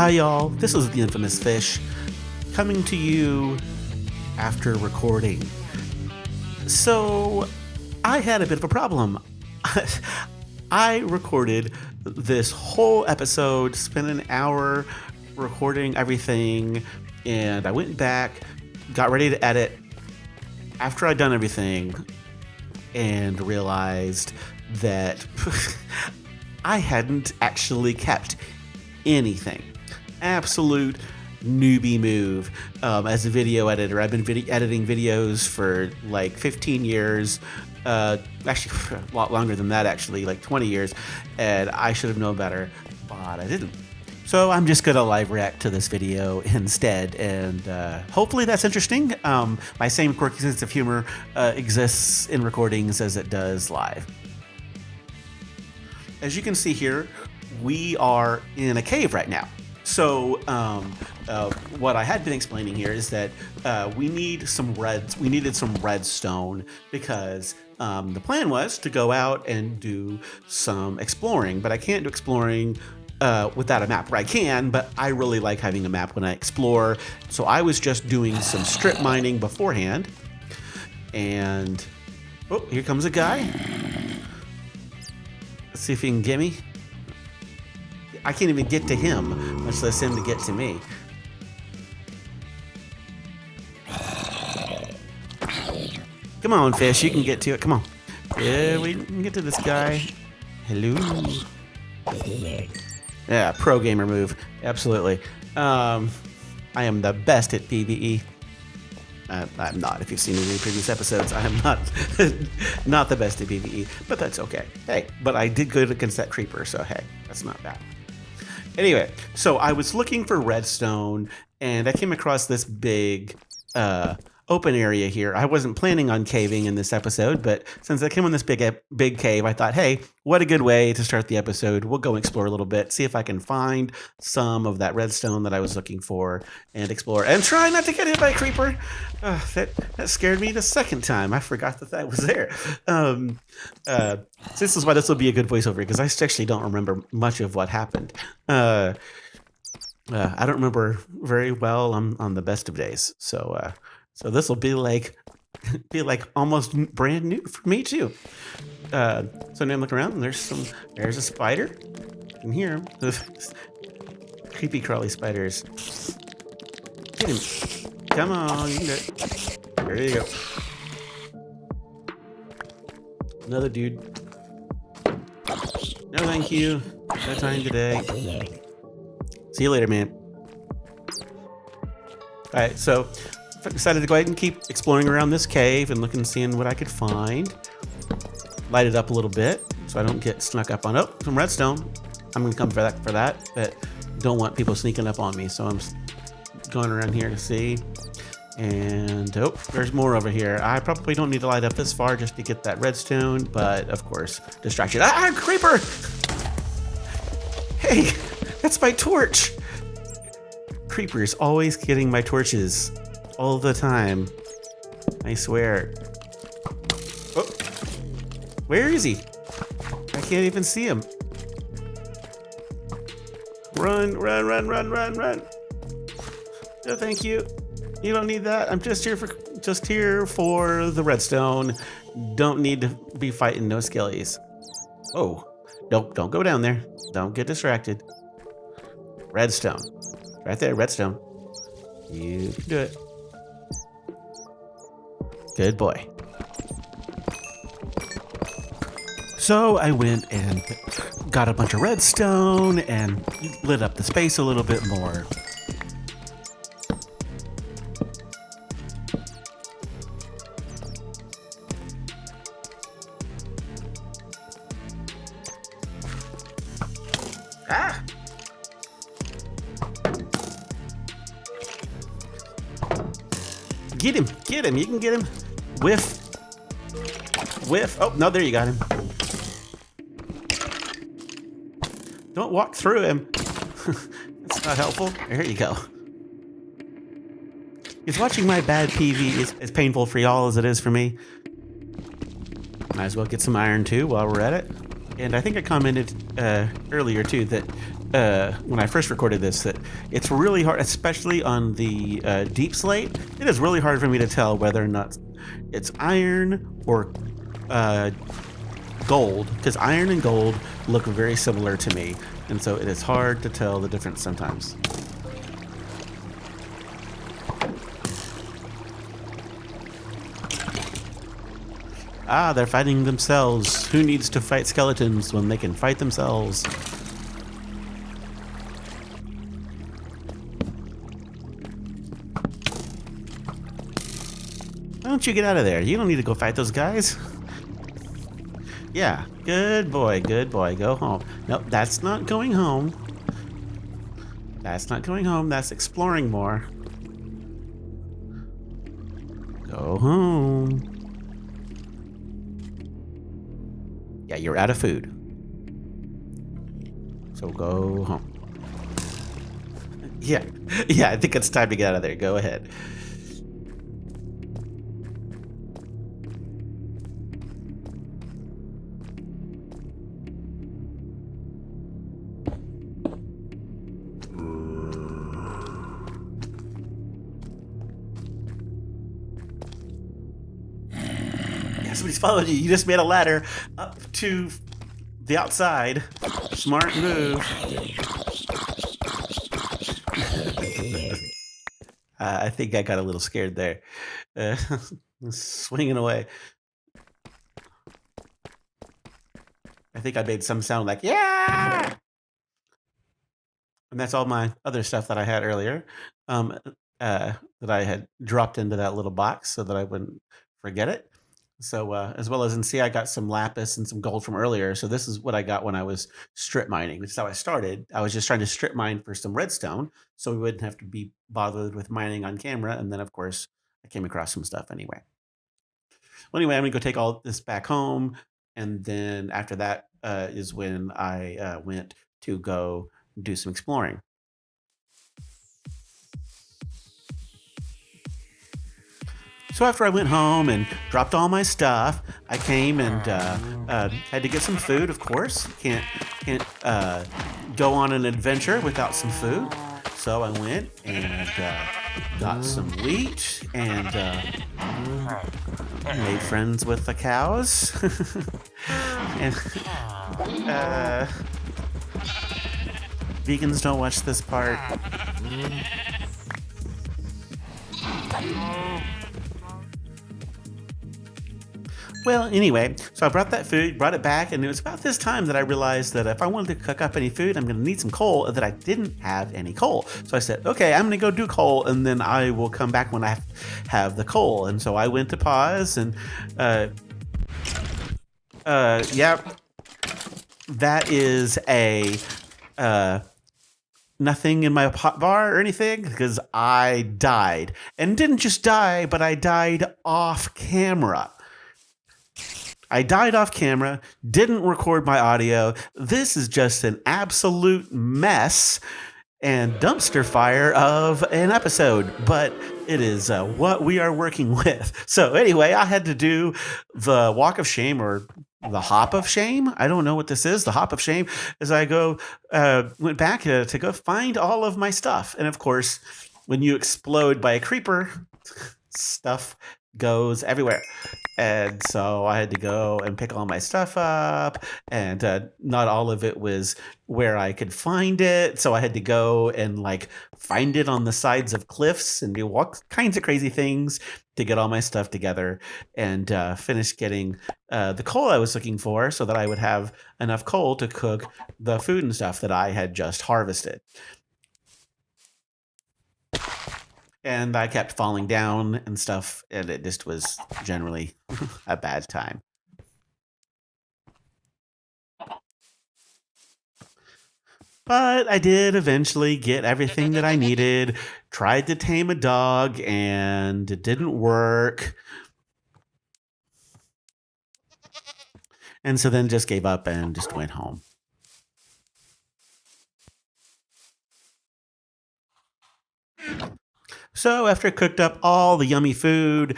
Hi y'all, this is the Infamous Fish, coming to you after recording. So, I had a bit of a problem. I recorded this whole episode, spent an hour recording everything, and I went back, got ready to edit. After I'd done everything, and realized that I hadn't actually kept anything. Absolute newbie move. As a video editor, I've been editing videos for like 15 years. Actually, a lot longer than that, actually, like 20 years. And I should have known better, but I didn't. So I'm just going to live react to this video instead, and hopefully that's interesting. My same quirky sense of humor exists in recordings as it does live. As you can see here, we are in a cave right now. So what I had been explaining here is that we needed some redstone because the plan was to go out and do some exploring, but I can't do exploring without a map. Or I can, but I really like having a map when I explore. So I was just doing some strip mining beforehand. And, oh, here comes a guy. Let's see if he can get me. I can't even get to him, much less him to get to me. Come on, fish, you can get to it. Come on. Yeah, we can get to this guy. Hello. Yeah, pro gamer move. Absolutely. I am the best at PvE. I'm not. If you've seen any previous episodes, I am not the best at PvE, but that's okay. Hey, but I did good against that creeper, so hey, that's not bad. Anyway, so I was looking for redstone, and I came across this big open area here. I wasn't planning on caving in this episode, but since I came on this big cave, I thought, hey, what a good way to start the episode. We'll go explore a little bit, see if I can find some of that redstone that I was looking for, and explore, and try not to get hit by a creeper. That scared me the second time. I forgot that was there. This is why this will be a good voiceover, because I actually don't remember much of what happened. I don't remember very well on the best of days, so this will be like almost brand new for me too. So now I'm looking around, and there's a spider. I can hear him. Creepy crawly spiders. Get him. Come on, you can do it. There you go. Another dude. No thank you. No time today. See you later, man. Alright, so I decided to go ahead and keep exploring around this cave and looking and seeing what I could find. Light it up a little bit so I don't get snuck up on. Oh, some redstone. I'm gonna come for that, but don't want people sneaking up on me, so I'm going around here to see. And oh, there's more over here. I probably don't need to light up this far just to get that redstone, but of course, distraction. Ah, creeper! Hey, that's my torch. Creepers always getting my torches. All the time. I swear. Oh. Where is he? I can't even see him. Run, run, run, run, run, run. No, thank you. You don't need that. I'm just here for the redstone. Don't need to be fighting no skellies. Oh. Don't go down there. Don't get distracted. Redstone. Right there, redstone. You can do it. Good boy. So I went and got a bunch of redstone and lit up the space a little bit more. Ah! Get him, you can get him. Whiff. Oh, no, there you got him. Don't walk through him. That's not helpful. There you go. Is watching my bad PV as painful for y'all as it is for me? Might as well get some iron too while we're at it. And I think I commented earlier too that when I first recorded this, that it's really hard, especially on the deep slate. It is really hard for me to tell whether or not it's iron or gold, because iron and gold look very similar to me, and so it is hard to tell the difference sometimes. Ah, they're fighting themselves. Who needs to fight skeletons when they can fight themselves? Why don't you get out of there? You don't need to go fight those guys. Yeah, good boy, go home. Nope, that's not going home. That's not going home, that's exploring more. Go home. Yeah, you're out of food. So go home. Yeah, I think it's time to get out of there. Go ahead. Somebody's following you. You just made a ladder up to the outside. Smart move. I think I got a little scared there. Swinging away. I think I made some sound like, yeah! And that's all my other stuff that I had earlier that I had dropped into that little box so that I wouldn't forget it. So as well as, and see, I got some lapis and some gold from earlier. So this is what I got when I was strip mining, which is how I started. I was just trying to strip mine for some redstone so we wouldn't have to be bothered with mining on camera. And then, of course, I came across some stuff anyway. Well, anyway, I'm going to go take all this back home. And then after that is when I went to go do some exploring. So after I went home and dropped all my stuff, I came and had to get some food. Of course, can't go on an adventure without some food. So I went and got some wheat and made friends with the cows. And vegans don't watch this part. Well, anyway, so I brought that food, brought it back, and it was about this time that I realized that if I wanted to cook up any food, I'm going to need some coal, and that I didn't have any coal. So I said, okay, I'm going to go do coal, and then I will come back when I have the coal. And so I went to pause, and yeah, that is a nothing in my hot bar or anything, because I died. And didn't just die, but I died off camera. I died off camera, didn't record my audio. This is just an absolute mess and dumpster fire of an episode, but it is what we are working with. So anyway, I had to do the walk of shame, or the hop of shame. I don't know what this is. The hop of shame, as I went back to go find all of my stuff. And of course, when you explode by a creeper, stuff goes everywhere. And so I had to go and pick all my stuff up, and not all of it was where I could find it. So I had to go and like find it on the sides of cliffs and do all kinds of crazy things to get all my stuff together and finish getting the coal I was looking for, so that I would have enough coal to cook the food and stuff that I had just harvested. And I kept falling down and stuff, and it just was generally a bad time. But I did eventually get everything that I needed, tried to tame a dog, and it didn't work. And so then just gave up and just went home. So after I cooked up all the yummy food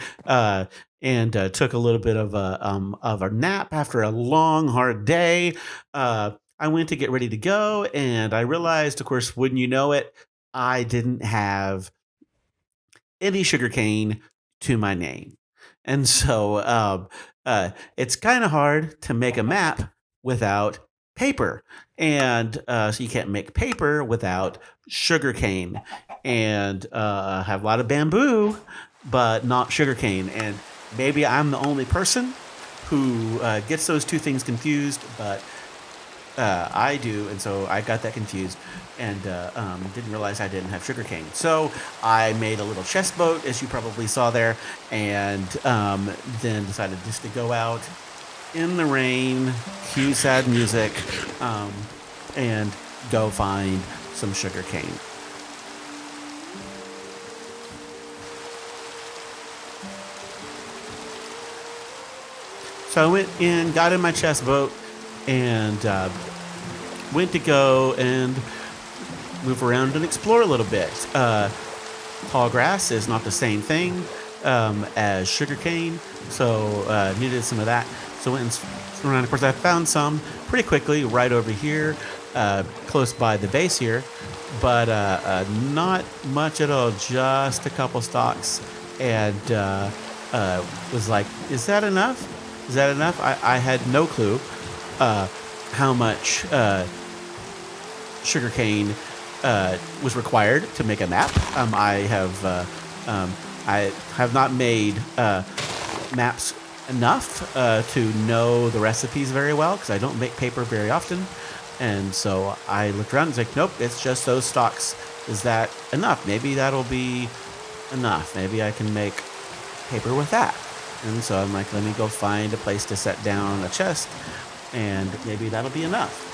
and took a little bit of a nap after a long, hard day. I went to get ready to go, and I realized, of course, wouldn't you know it, I didn't have any sugarcane to my name. And so it's kind of hard to make a map without paper. And so you can't make paper without sugarcane. And I have a lot of bamboo, but not sugarcane. And maybe I'm the only person who gets those two things confused, but I do, and so I got that confused and didn't realize I didn't have sugarcane. So I made a little chest boat, as you probably saw there, and then decided just to go out in the rain, cue sad music, um, and go find some sugarcane. So I went in, got in my chest boat, and went to go and move around and explore a little bit. Tall grass is not the same thing as sugarcane, so needed some of that. So went and around. Of course, I found some pretty quickly right over here, close by the base here, but not much at all. Just a couple stalks, and was like, "Is that enough? Is that enough?" I had no clue how much sugarcane was required to make a map. Um, I have not made maps enough to know the recipes very well because I don't make paper very often. And so I looked around and was like, nope, it's just those stalks. Is that enough? Maybe that'll be enough. Maybe I can make paper with that. And so I'm like, let me go find a place to set down a chest, and maybe that'll be enough.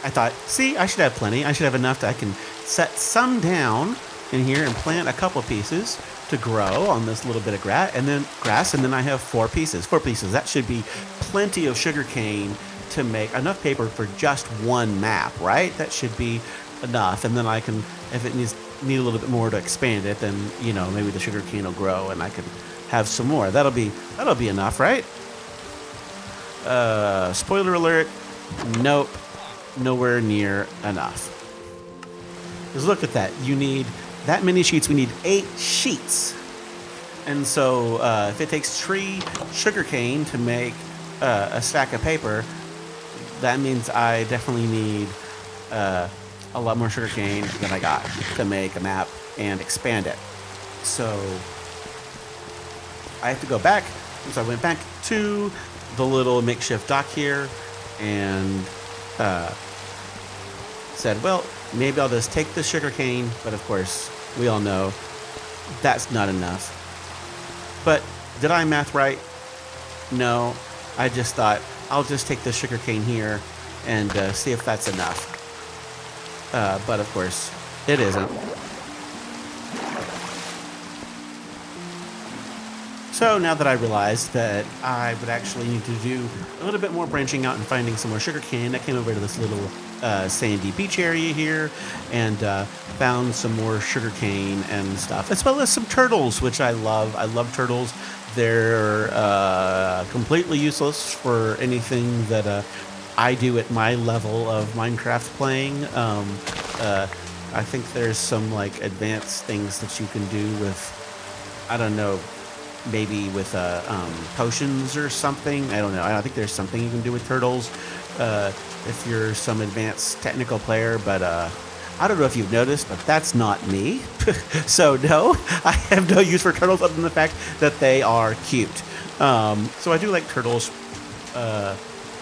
I thought, see, I should have plenty. I should have enough that I can set some down in here and plant a couple pieces to grow on this little bit of grass, and then I have four pieces. Four pieces. That should be plenty of sugar cane to make enough paper for just one map, right? That should be enough. And then I can, if it need a little bit more to expand it, then maybe the sugar cane will grow and I can have some more. That'll be enough, right? Spoiler alert, nope, nowhere near enough. Because look at that. You need that many sheets. We need 8 sheets. And so if it takes 3 sugar cane to make a stack of paper, that means I definitely need a lot more sugar cane than I got to make a map and expand it. So I have to go back. So I went back to the little makeshift dock here and said, well, maybe I'll just take the sugar cane, but of course we all know that's not enough. But did I math right? No. I just thought I'll just take the sugar cane here and see if that's enough. But of course it isn't. So now that I realized that I would actually need to do a little bit more branching out and finding some more sugar cane, I came over to this little sandy beach area here and found some more sugar cane and stuff, as well as some turtles, which I love. I love turtles. They're completely useless for anything that I do at my level of Minecraft playing. I think there's some like advanced things that you can do with, I don't know, maybe with potions or something. I don't know. I think there's something you can do with turtles if you're some advanced technical player, but I don't know if you've noticed, but that's not me. So no, I have no use for turtles other than the fact that they are cute. So I do like turtles, but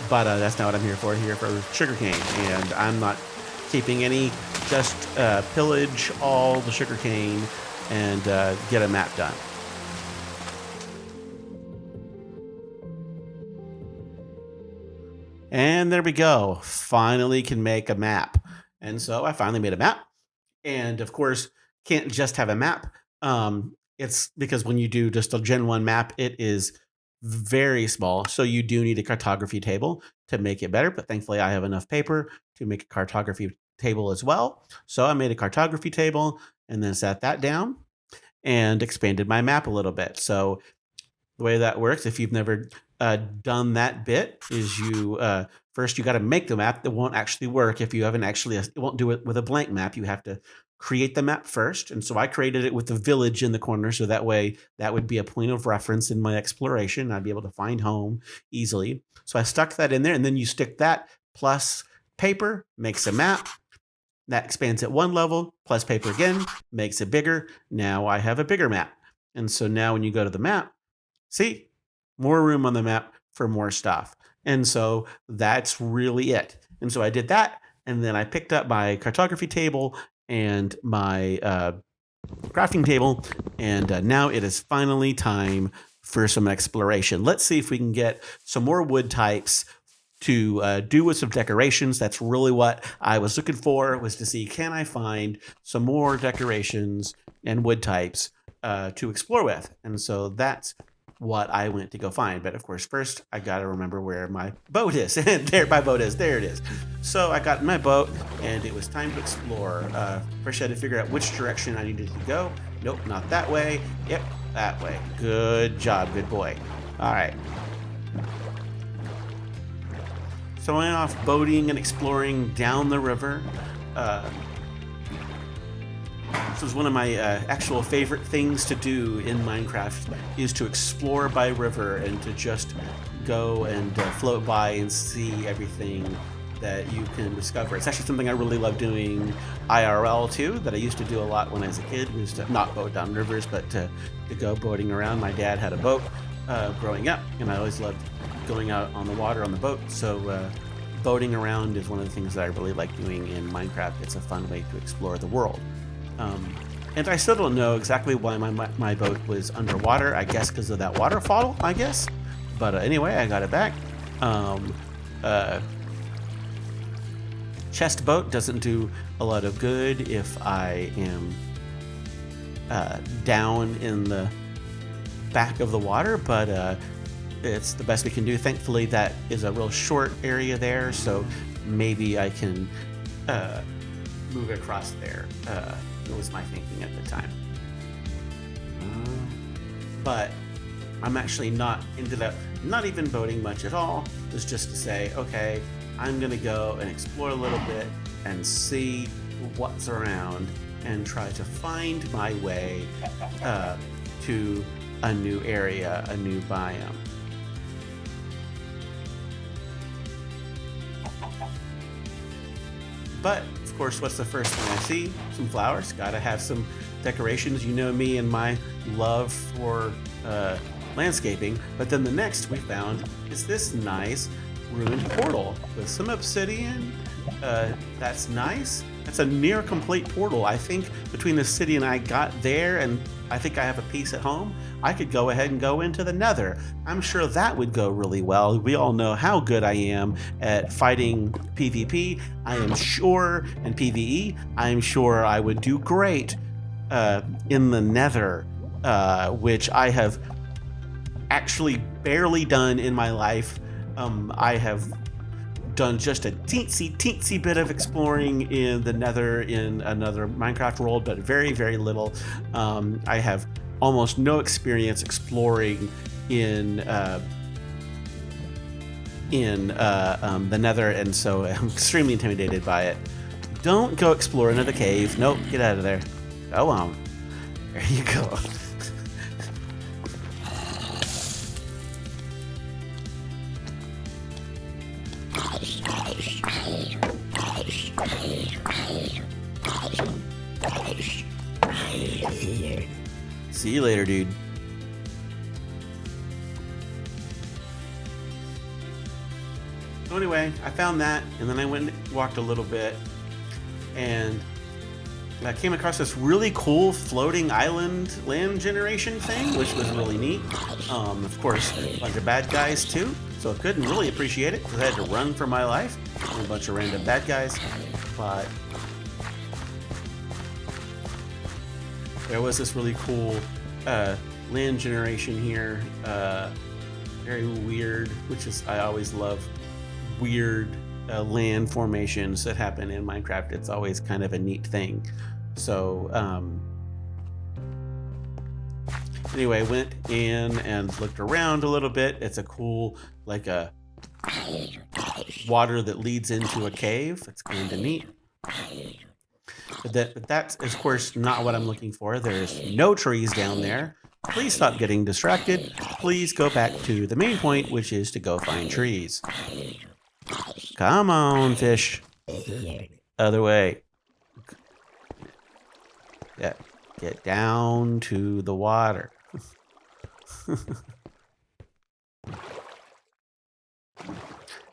that's not what I'm here for. Here for sugarcane, and I'm not keeping any. Just pillage all the sugarcane and get a map done. And there we go. Finally can make a map. And so I finally made a map. And of course, can't just have a map. It's because when you do just a Gen 1 map, it is very small. So you do need a cartography table to make it better. But thankfully, I have enough paper to make a cartography table as well. So I made a cartography table and then set that down. and expanded my map a little bit. So the way that works, if you've never done that bit, is you first you got to make the map. That won't actually work if you haven't actually. It won't do it with a blank map. You have to create the map first. And so I created it with the village in the corner, so that way that would be a point of reference in my exploration. I'd be able to find home easily. So I stuck that in there, and then you stick that plus paper, makes a map. That expands at one level, plus paper again, makes it bigger. Now I have a bigger map. And so now when you go to the map, see, more room on the map for more stuff. And so that's really it. And so I did that, and then I picked up my cartography table and my crafting table, and now it is finally time for some exploration. Let's see if we can get some more wood types to do with some decorations. That's really what I was looking for, was to see, can I find some more decorations and wood types to explore with. And so that's what I went to go find. But of course, first I got to remember where my boat is. And there my boat is. There it is. So I got in my boat, and it was time to explore. First I had to figure out which direction I needed to go. Nope, not that way. Yep, that way. Good job, good boy. All right. So I went off boating and exploring down the river. This was one of my actual favorite things to do in Minecraft, is to explore by river and to just go and float by and see everything that you can discover. It's actually something I really love doing IRL too, that I used to do a lot when I was a kid. We used to not boat down rivers, but to go boating around. My dad had a boat growing up, and I always loved going out on the water on the boat. So boating around is one of the things that I really like doing in Minecraft. It's a fun way to explore the world. And I still don't know exactly why my boat was underwater. I guess because of that waterfall, I guess. But anyway, I got it back. Chest boat doesn't do a lot of good if I am down in the back of the water, but it's the best we can do. Thankfully, that is a real short area there, so maybe I can move across there. It was my thinking at the time. But I'm actually not into that, not even boating much at all. It was just to say, okay, I'm gonna go and explore a little bit and see what's around and try to find my way to a new area, a new biome. But of course, what's the first thing I see? Some flowers. Gotta have some decorations. You know me and my love for landscaping. But then the next we found is this nice ruined portal with some obsidian. That's nice. That's a near complete portal. I think between the city and I got there, and I think I have a piece at home, I could go ahead and go into the Nether. I'm sure that would go really well. We all know how good I am at fighting PvP. I am sure, and PvE, I am sure I would do great in the Nether, which I have actually barely done in my life. I have done just a teensy bit of exploring in the Nether in another Minecraft world, but very, very little. I have almost no experience exploring in the Nether, and so I'm extremely intimidated by it. Don't go explore another cave. Nope, get out of there. Go on. There you go. See you later, dude. So anyway, I found that, and then I went and walked a little bit, and I came across this really cool floating island land generation thing, which was really neat. Of course, a bunch of bad guys too, so I couldn't really appreciate it because I had to run for my life. And a bunch of random bad guys, but there was this really cool land generation here. Very weird, which is, I always love weird land formations that happen in Minecraft. It's always kind of a neat thing. So Anyway, went in and looked around a little bit. It's a cool, like a water that leads into a cave. It's kind of neat. But that's, of course, not what I'm looking for. There's no trees down there. Please stop getting distracted. Please go back to the main point, which is to go find trees. Come on, fish. Other way. Yeah, get down to the water.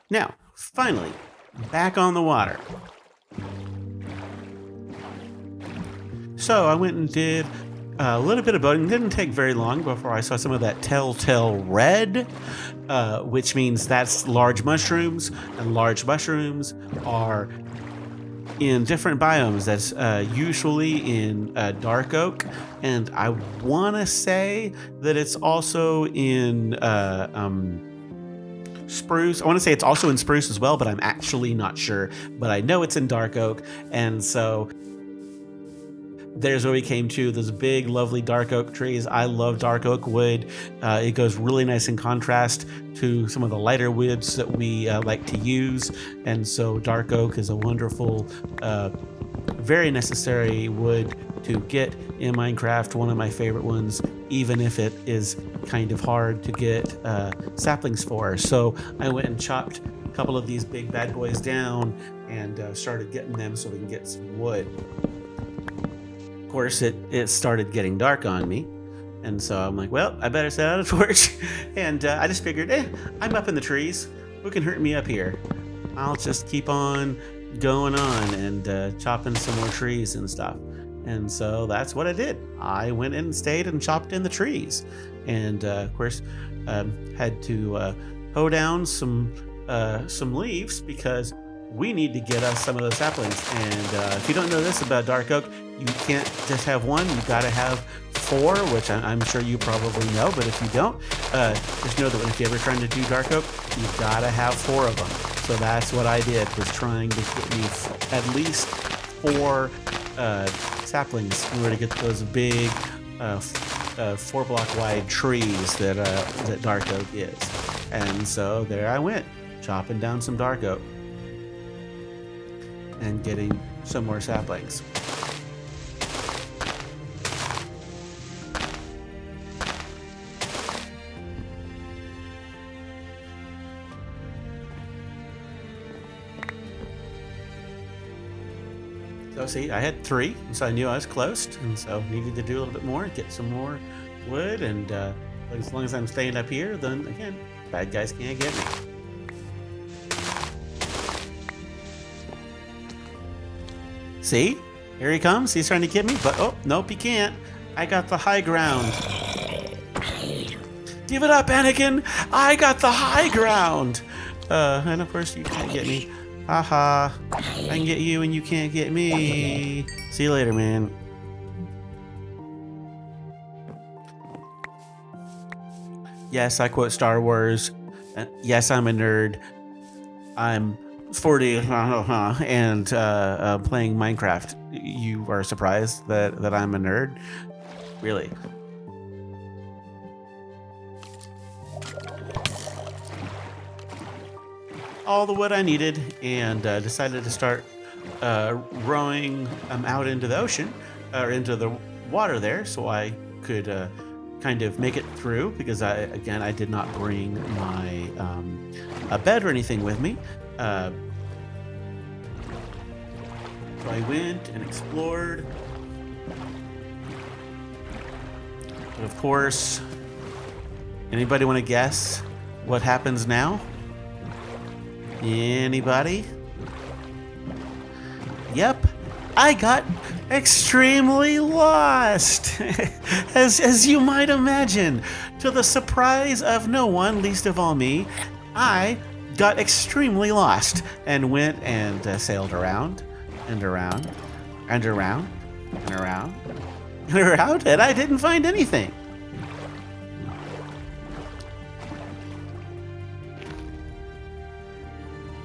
Now, finally, back on the water. So I went and did a little bit of boating. Didn't take very long before I saw some of that telltale red, which means that's large mushrooms, and large mushrooms are in different biomes. That's usually in dark oak, and I want to say that it's also in spruce. I want to say it's also in spruce as well, but I'm actually not sure. But I know it's in dark oak, and so there's where we came to those big, lovely dark oak trees. I love dark oak wood. It goes really nice in contrast to some of the lighter woods that we like to use. And so dark oak is a wonderful, very necessary wood to get in Minecraft, one of my favorite ones, even if it is kind of hard to get saplings for. So I went and chopped a couple of these big bad boys down and started getting them so we can get some wood. Of course, it started getting dark on me, and so I'm like, well, I better set out a torch. And I just figured, I'm up in the trees. Who can hurt me up here? I'll just keep on going on and chopping some more trees and stuff. And so that's what I did. I went in and stayed and chopped in the trees, and of course had to hoe down some leaves because we need to get us some of those saplings. And if you don't know this about dark oak, you can't just have one. You got to have 4, which I'm sure you probably know. But if you don't, just know that if you're ever trying to do dark oak, you got to have 4 of them. So that's what I did, was trying to get me at least 4 saplings in order to get those big 4-block wide trees that dark oak is. And so there I went, chopping down some dark oak and getting some more saplings. So see, I had 3, so I knew I was close, and so needed to do a little bit more, get some more wood, and as long as I'm staying up here, then again, bad guys can't get me. See? Here he comes. He's trying to get me, but oh, nope, he can't. I got the high ground. Give it up, Anakin! I got the high ground! And of course you can't get me. Haha. I can get you and you can't get me. See you later, man. Yes, I quote Star Wars. Yes, I'm a nerd. I'm 40 and playing Minecraft. You are surprised that I'm a nerd? Really? All the wood I needed, and decided to start rowing out into the ocean, or into the water there, so I could kind of make it through, because I did not bring my a bed or anything with me. So I went and explored. But of course, anybody want to guess what happens now? Anybody? Yep, I got extremely lost, as you might imagine. To the surprise of no one, least of all me, I got extremely lost and went and sailed around and around and around and around and around, and I didn't find anything.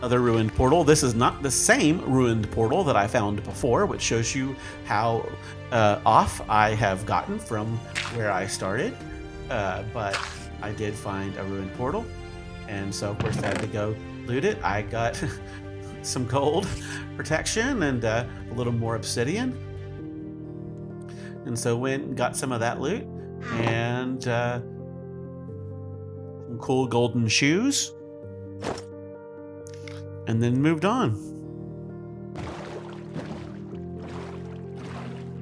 other ruined portal. This is not the same ruined portal that I found before, which shows you how off I have gotten from where I started. But I did find a ruined portal, and so of course I had to go loot it. I got some gold protection and a little more obsidian, and so went and got some of that loot and some cool golden shoes, and then moved on.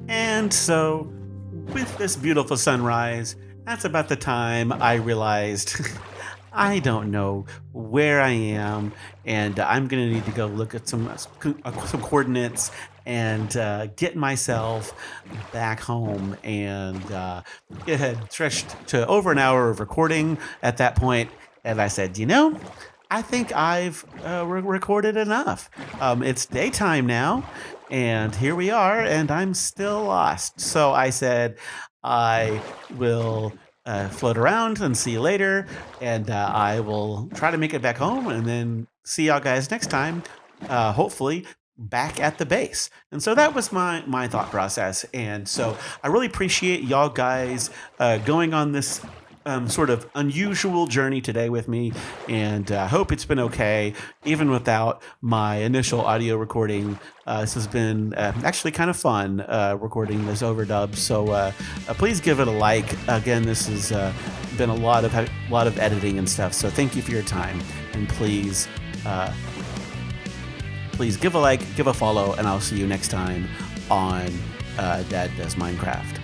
And so with this beautiful sunrise, that's about the time I realized I don't know where I am, and I'm gonna need to go look at some coordinates and get myself back home. And it had stretched to over an hour of recording at that point, and I said, I think I've recorded enough. It's daytime now, and here we are, and I'm still lost. So I said, I will float around and see you later, and I will try to make it back home, and then see y'all guys next time, hopefully back at the base. And so that was my thought process. And so I really appreciate y'all guys going on this sort of unusual journey today with me, and I hope it's been okay even without my initial audio recording. This has been actually kind of fun recording this overdub, so please give it a like. Again, this has been a lot of editing and stuff, so thank you for your time, and please give a like, give a follow, and I'll see you next time on Dad Does Minecraft.